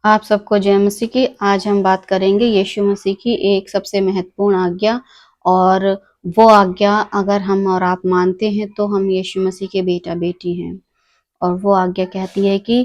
आप सबको जय मसीह की। आज हम बात करेंगे यीशु मसीह की एक सबसे महत्वपूर्ण आज्ञा, और वो आज्ञा अगर हम और आप मानते हैं तो हम यीशु मसीह के बेटा बेटी हैं। और वो आज्ञा कहती है कि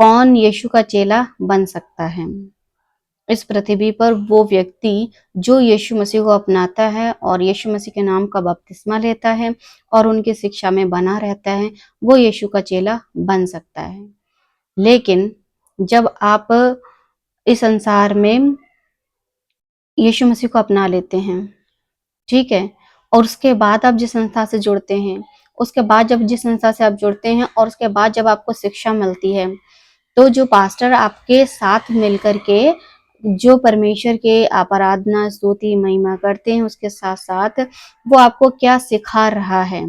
कौन यीशु का चेला बन सकता है। इस पृथ्वी पर वो व्यक्ति जो यीशु मसीह को अपनाता है और यीशु मसीह के नाम का बपतिस्मा लेता है और उनकी शिक्षा में बना रहता है, वो यीशु का चेला बन सकता है। लेकिन जब आप इस संसार में यीशु मसीह को अपना लेते हैं, ठीक है, और उसके बाद आप जिस संस्था से जुड़ते हैं, उसके बाद जब जिस संस्था से आप जुड़ते हैं और उसके बाद जब आपको शिक्षा मिलती है, तो जो पास्टर आपके साथ मिलकर के जो परमेश्वर के आराधना स्तुति महिमा करते हैं, उसके साथ साथ वो आपको क्या सिखा रहा है।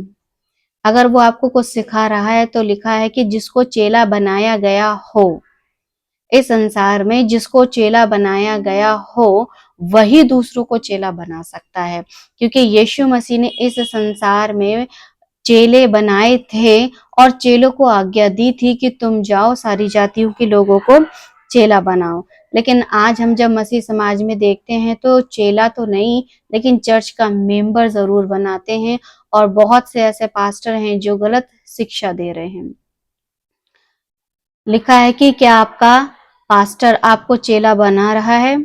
अगर वो आपको कुछ सिखा रहा है तो लिखा है कि जिसको चेला बनाया गया हो, इस संसार में जिसको चेला बनाया गया हो वही दूसरों को चेला बना सकता है, क्योंकि यीशु मसीह ने इस संसार में चेले बनाए थे और चेलों को आज्ञा दी थी कि तुम जाओ सारी जातियों के लोगों को चेला बनाओ। लेकिन आज हम जब मसीह समाज में देखते हैं तो चेला तो नहीं, लेकिन चर्च का मेंबर जरूर बनाते हैं, और बहुत से ऐसे पास्टर हैं जो गलत शिक्षा दे रहे हैं। लिखा है कि क्या आपका पास्टर आपको चेला बना रहा है,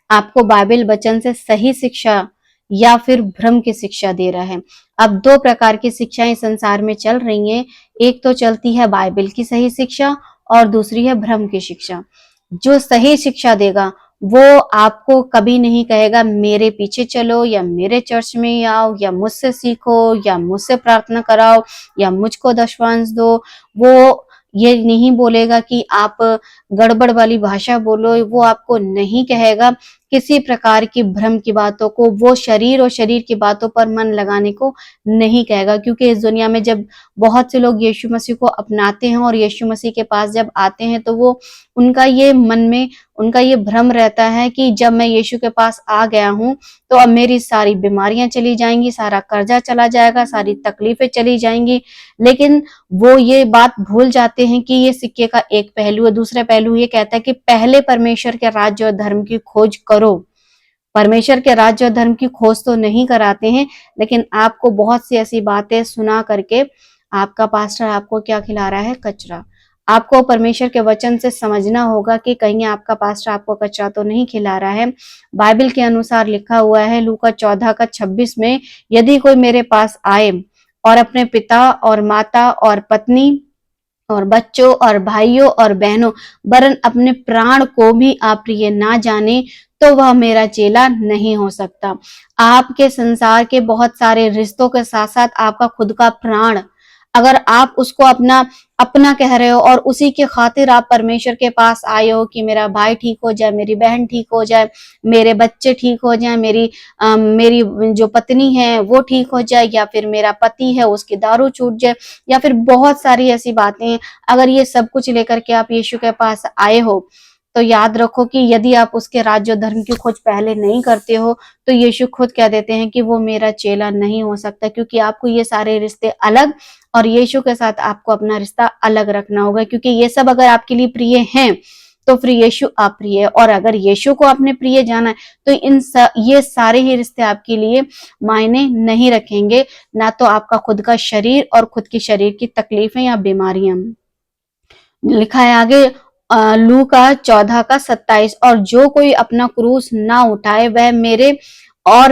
आपको बाइबल वचन से सही शिक्षा या फिर भ्रम की शिक्षा दे रहा है। अब दो प्रकार की शिक्षाएं संसार में चल रही हैं। एक तो चलती है बाइबल की सही शिक्षा और दूसरी है भ्रम की शिक्षा। जो सही शिक्षा देगा वो आपको कभी नहीं कहेगा मेरे पीछे चलो या मेरे चर्च में आओ या मुझसे सीखो या मुझसे प्रार्थना कराओ या मुझको दशवांश दो। वो ये नहीं बोलेगा कि आप गड़बड़ वाली भाषा बोलो, वो आपको नहीं कहेगा किसी प्रकार की भ्रम की बातों को, वो शरीर और शरीर की बातों पर मन लगाने को नहीं कहेगा। क्योंकि इस दुनिया में जब बहुत से लोग यीशु मसीह को अपनाते हैं और यीशु मसीह के पास जब आते हैं तो वो उनका ये मन में उनका ये भ्रम रहता है कि जब मैं यीशु के पास आ गया हूं तो अब मेरी सारी बीमारियां चली जाएंगी, सारा कर्जा चला जाएगा, सारी तकलीफें चली जाएंगी। लेकिन वो ये बात भूल जाते हैं कि ये सिक्के का एक पहलू है। दूसरा पहलू ये कहता है कि पहले परमेश्वर के राज्य और धर्म की खोज करो। परमेश्वर के राज्य और धर्म की खोज तो नहीं कराते हैं, लेकिन आपको बहुत सी ऐसी बातें सुना करके आपका पास्टर आपको क्या खिला रहा है? कचरा। आपको परमेश्वर के वचन से समझना होगा कि कहीं आपका पास्टर आपको कचरा तो नहीं खिला रहा है। बाइबल के अनुसार लिखा हुआ है लूका 14:26 में, यदि कोई मेरे पास आए और अपने पिता और माता और पत्नी और बच्चों और भाइयों और बहनों वरन अपने प्राण को भी अप्रिय ना जाने, तो वह मेरा चेला नहीं हो सकता। आपके संसार के बहुत सारे रिश्तों के साथ साथ आपका खुद का प्राण, अगर आप उसको अपना अपना कह रहे हो और उसी के खातिर आप परमेश्वर के पास आए हो कि मेरा भाई ठीक हो जाए, मेरी बहन ठीक हो जाए, मेरे बच्चे ठीक हो जाए, मेरी जो पत्नी है वो ठीक हो जाए, या फिर मेरा पति है उसकी दारू छूट जाए, या फिर बहुत सारी ऐसी बातें, अगर ये सब कुछ लेकर के आप यीशु के पास आए हो तो याद रखो कि यदि आप उसके राज्य और धर्म की खोज पहले नहीं करते हो तो यीशु खुद कह देते हैं कि वो मेरा चेला नहीं हो सकता, क्योंकि आपको ये सारे रिश्ते अलग और यीशु के साथ आपको अपना रिश्ता अलग रखना होगा। क्योंकि ये सब अगर आपके लिए प्रिय हैं तो फिर यीशु अप्रिय है, और अगर यीशु को आपने प्रिय जाना है तो ये सारे ही रिश्ते आपके लिए मायने नहीं रखेंगे, ना तो आपका खुद का शरीर और खुद की शरीर की तकलीफें या बीमारियां। लिखा है आगे लूका 14:27, और जो कोई अपना क्रूस ना उठाए वह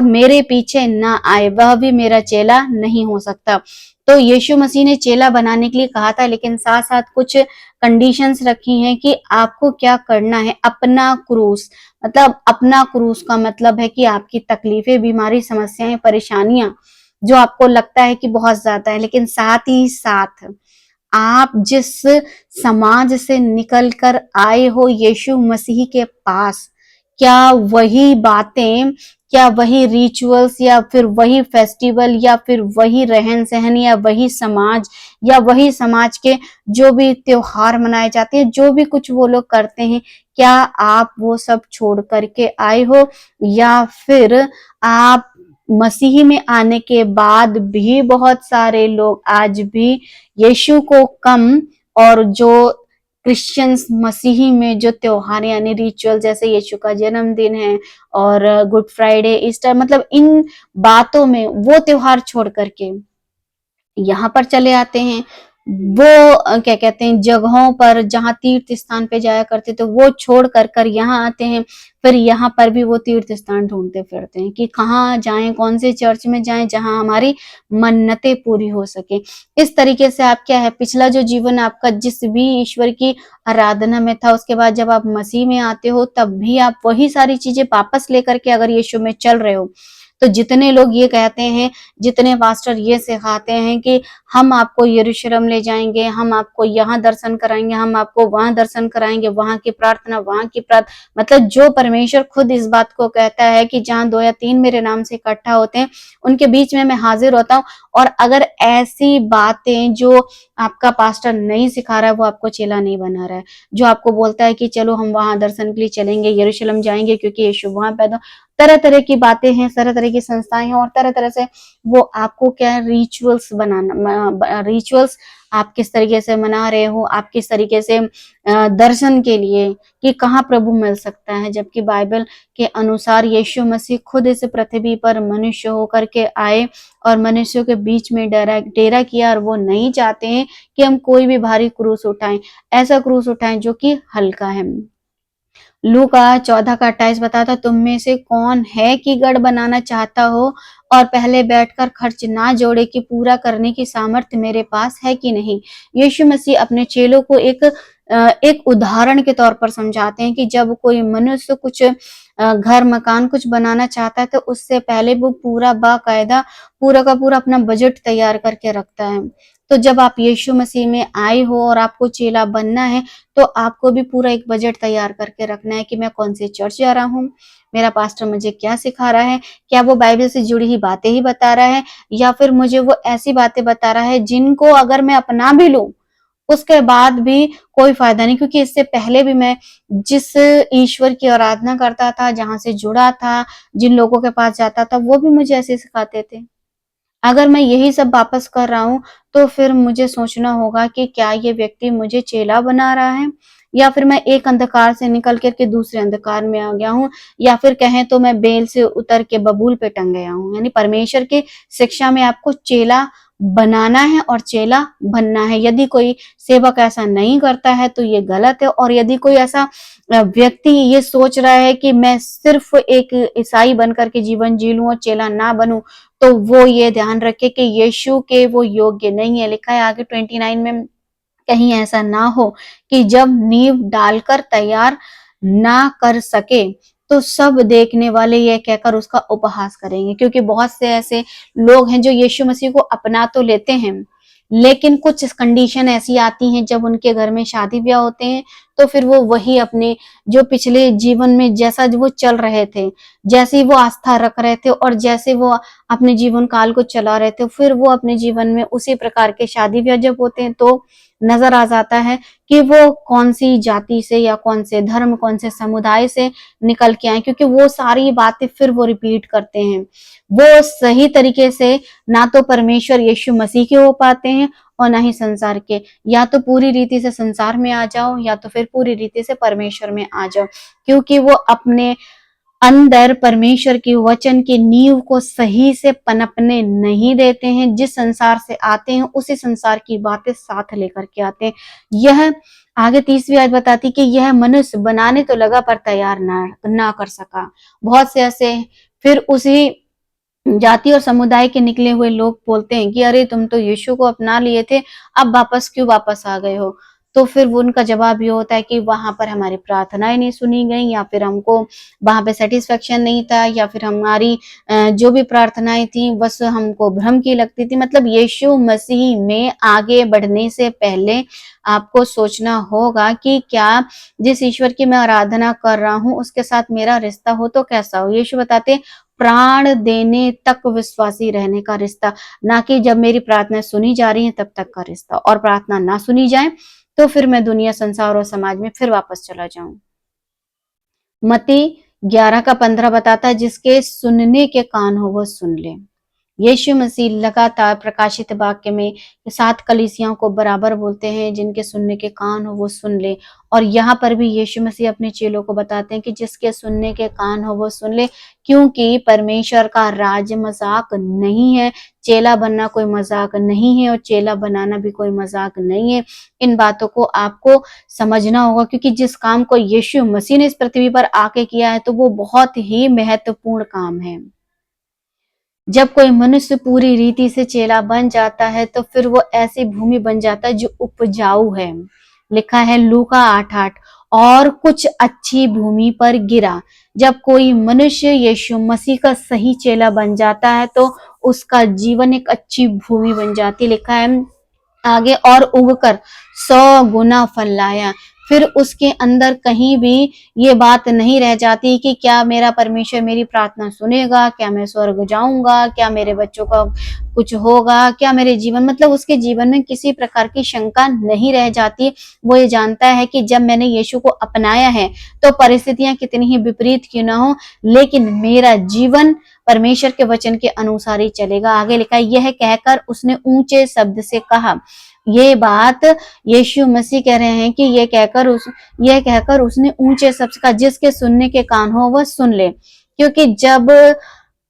मेरे पीछे ना आए वह भी मेरा चेला नहीं हो सकता। तो यीशु मसीह ने चेला बनाने के लिए कहा था, लेकिन साथ साथ कुछ कंडीशंस रखी हैं कि आपको क्या करना है। अपना क्रूस मतलब, अपना क्रूस का मतलब है कि आपकी तकलीफें, बीमारी, समस्याएं, परेशानियां जो आपको लगता है कि बहुत ज्यादा है, लेकिन साथ ही साथ आप जिस समाज से निकल कर आए हो यीशु मसीह के पास, क्या वही बातें, क्या वही रिचुअल्स या फिर वही फेस्टिवल या फिर वही रहन सहन या वही समाज के जो भी त्योहार मनाए जाते हैं, जो भी कुछ वो लोग करते हैं, क्या आप वो सब छोड़ करके आए हो, या फिर आप मसीह में आने के बाद भी बहुत सारे लोग आज भी यीशु को कम और जो क्रिश्चियंस मसीही में जो त्योहार यानी रिचुअल जैसे यीशु का जन्मदिन है और गुड फ्राइडे, ईस्टर, मतलब इन बातों में वो त्योहार छोड़ करके यहाँ पर चले आते हैं। वो क्या कहते हैं, जगहों पर जहाँ तीर्थ स्थान पे जाया करते थे वो छोड़ कर यहाँ आते हैं। फिर यहाँ पर भी वो तीर्थ स्थान ढूंढते फिरते हैं कि कहाँ जाएं, कौन से चर्च में जाएं जहाँ हमारी मन्नतें पूरी हो सके। इस तरीके से आप क्या है, पिछला जो जीवन आपका जिस भी ईश्वर की आराधना में था, उसके बाद जब आप मसीह में आते हो तब भी आप वही सारी चीजें वापस लेकर के अगर यीशु में चल रहे हो। तो जितने लोग ये कहते हैं, जितने पास्टर ये सिखाते हैं कि हम आपको यरूशलेम ले जाएंगे, हम आपको यहाँ दर्शन कराएंगे, हम आपको वहां दर्शन कराएंगे, वहां की प्रार्थना, वहां की मतलब जो परमेश्वर खुद इस बात को कहता है कि जहां 2 या 3 मेरे नाम से इकट्ठा होते हैं उनके बीच में मैं हाजिर होता हूँ। और अगर ऐसी बातें जो आपका पास्टर नहीं सिखा रहा है, वो आपको चेला नहीं बना रहा है, जो आपको बोलता है कि चलो हम वहां दर्शन के लिए चलेंगे, यरूशलेम जाएंगे क्योंकि यीशु वहां पैदा, तरह तरह की बातें हैं, तरह तरह की संस्थाएं हैं और तरह तरह से वो आपको क्या है, रिचुअल्स बनाना, रिचुअल्स आप किस तरीके से मना रहे हो, आप किस तरीके से दर्शन के लिए कि कहाँ प्रभु मिल सकता है, जबकि बाइबल के अनुसार यीशु मसीह खुद इस पृथ्वी पर मनुष्य होकर के आए और मनुष्यों के बीच में डेरा किया। और वो नहीं चाहते हैं कि हम कोई भी भारी क्रूस उठाएं, ऐसा क्रूस उठाएं जो कि हल्का है। लूका 14 का 28 बताता, तुम में से कौन है कि गढ़ बनाना चाहता हो और पहले बैठकर खर्च ना जोड़े कि पूरा करने की सामर्थ्य मेरे पास है कि नहीं। यीशु मसीह अपने चेलों को एक उदाहरण के तौर पर समझाते हैं कि जब कोई मनुष्य कुछ घर मकान कुछ बनाना चाहता है तो उससे पहले वो पूरा बाकायदा पूरा का पूरा अपना बजट तैयार करके रखता है। तो जब आप यीशु मसीह में आए हो और आपको चेला बनना है तो आपको भी पूरा एक बजट तैयार करके रखना है कि मैं कौन से चर्च जा रहा हूँ, मेरा पास्टर मुझे क्या सिखा रहा है, क्या वो बाइबल से जुड़ी ही बातें ही बता रहा है या फिर मुझे वो ऐसी बातें बता रहा है जिनको अगर मैं अपना भी लूं उसके बाद भी कोई फायदा नहीं, क्योंकि इससे पहले भी मैं जिस ईश्वर की आराधना करता था, जहां से जुड़ा था, जिन लोगों के पास जाता था, वो भी मुझे ऐसे सिखाते थे। अगर मैं यही सब वापस कर रहा हूँ तो फिर मुझे सोचना होगा कि क्या ये व्यक्ति मुझे चेला बना रहा है या फिर मैं एक अंधकार से निकल करके दूसरे अंधकार में आ गया हूँ, या फिर कहें तो मैं बेल से उतर के बबूल पे टंग गया हूँ। यानी परमेश्वर की शिक्षा में आपको चेला बनाना है और चेला बनना है। यदि कोई सेवक ऐसा नहीं करता है तो ये गलत है। और यदि कोई ऐसा व्यक्ति ये सोच रहा है कि मैं सिर्फ एक ईसाई बनकर के जीवन जी लूं और चेला ना बनूं, तो वो ये ध्यान रखे कि यीशु के वो योग्य नहीं है। लिखा है आगे 29 में, कहीं ऐसा ना हो कि जब नींव डालकर तैयार ना कर सके तो सब देखने वाले ये कहकर उसका उपहास करेंगे। क्योंकि बहुत से ऐसे लोग हैं जो यीशु मसीह को अपना तो लेते हैं लेकिन कुछ कंडीशन ऐसी आती हैं जब उनके घर में शादी ब्याह होते हैं तो फिर वो वही अपने जो पिछले जीवन में जैसा वो चल रहे थे, जैसी वो आस्था रख रहे थे और जैसे वो अपने जीवन काल को चला रहे थे, फिर वो अपने जीवन में उसी प्रकार के शादी ब्याह जब होते हैं तो नजर आ जाता है कि वो कौन सी जाति से या कौन से धर्म, कौन से समुदाय से निकल के आए, क्योंकि वो सारी बातें फिर वो रिपीट करते हैं। वो सही तरीके से ना तो परमेश्वर यीशु मसीह के हो पाते हैं और ना ही संसार के। या तो पूरी रीति से संसार में आ जाओ या तो फिर पूरी रीति से परमेश्वर में आ जाओ, क्योंकि वो अपने अंदर परमेश्वर की वचन की नींव को सही से पनपने नहीं देते हैं। जिस संसार से आते हैं उसी संसार की बातें साथ लेकर के आते हैं। यह आगे 30वीं आयत बताती कि यह मनुष्य बनाने तो लगा पर तैयार ना कर सका। बहुत से ऐसे फिर उसी जाति और समुदाय के निकले हुए लोग बोलते हैं कि अरे तुम तो यीशु को अपना लिए थे, अब वापस क्यों वापस आ गए हो। तो फिर वो उनका जवाब ये होता है कि वहां पर हमारी प्रार्थनाएं नहीं सुनी गई, या फिर हमको वहां पे सेटिस्फेक्शन नहीं था, या फिर हमारी जो भी प्रार्थनाएं थी बस हमको भ्रम की लगती थी। मतलब यीशु मसीह में आगे बढ़ने से पहले आपको सोचना होगा कि क्या जिस ईश्वर की मैं आराधना कर रहा हूँ उसके साथ मेरा रिश्ता हो तो कैसा हो। यीशु बताते प्राण देने तक विश्वासी रहने का रिश्ता, ना कि जब मेरी प्रार्थना सुनी जा रही है तब तक का रिश्ता, और प्रार्थना ना सुनी जाए तो फिर मैं दुनिया, संसार और समाज में फिर वापस चला जाऊं। मत्ती 11 का 15 बताता है जिसके सुनने के कान हो वो सुन ले। यीशु मसीह लगातार प्रकाशित वाक्य में 7 कलीसियाओं को बराबर बोलते हैं, जिनके सुनने के कान हो वो सुन ले। और यहाँ पर भी यीशु मसीह अपने चेलों को बताते हैं कि जिसके सुनने के कान हो वो सुन ले, क्योंकि परमेश्वर का राज मजाक नहीं है। चेला बनना कोई मजाक नहीं है और चेला बनाना भी कोई मजाक नहीं है। इन बातों को आपको समझना होगा, क्योंकि जिस काम को यीशु मसीह ने इस पृथ्वी पर आके किया है तो वो बहुत ही महत्वपूर्ण काम है। जब कोई मनुष्य पूरी रीति से चेला बन जाता है तो फिर वो ऐसी भूमि बन जाता है जो उपजाऊ है। लिखा है लूका 8:8, और कुछ अच्छी भूमि पर गिरा। जब कोई मनुष्य यीशु मसीह का सही चेला बन जाता है तो उसका जीवन एक अच्छी भूमि बन जाती है। लिखा है आगे, और उगकर 100 गुना फल लाया। फिर उसके अंदर कहीं भी ये बात नहीं रह जाती कि क्या मेरा परमेश्वर मेरी प्रार्थना सुनेगा, क्या मैं स्वर्ग जाऊंगा, क्या मेरे बच्चों का कुछ होगा, क्या मेरे जीवन, मतलब उसके जीवन में किसी प्रकार की शंका नहीं रह जाती। वो ये जानता है कि जब मैंने यीशु को अपनाया है तो परिस्थितियां कितनी ही विपरीत क्यों ना हो, लेकिन मेरा जीवन परमेश्वर के वचन के अनुसार ही चलेगा। आगे लिखा है, यह कहकर उसने ऊंचे शब्द से कहा। ये बात यीशु मसीह कह रहे हैं कि यह कहकर उसने ऊंचे शब्द से कहा, जिसके सुनने के कान हो वह सुन ले। क्योंकि जब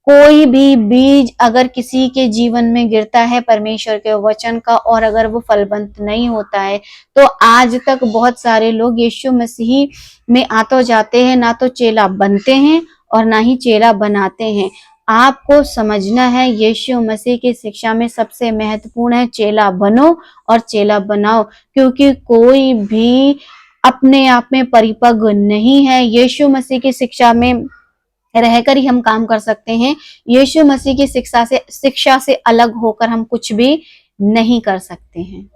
कोई भी बीज अगर किसी के जीवन में गिरता है परमेश्वर के वचन का, और अगर वो फलवंत नहीं होता है, तो आज तक बहुत सारे लोग यीशु मसीह में आ तो जाते हैं, ना तो चेला बनते हैं और ना ही चेला बनाते हैं। आपको समझना है, यीशु मसीह की शिक्षा में सबसे महत्वपूर्ण है चेला बनो और चेला बनाओ, क्योंकि कोई भी अपने आप में परिपक्व नहीं है। यीशु मसीह की शिक्षा में रहकर ही हम काम कर सकते हैं। यीशु मसीह की शिक्षा से अलग होकर हम कुछ भी नहीं कर सकते हैं।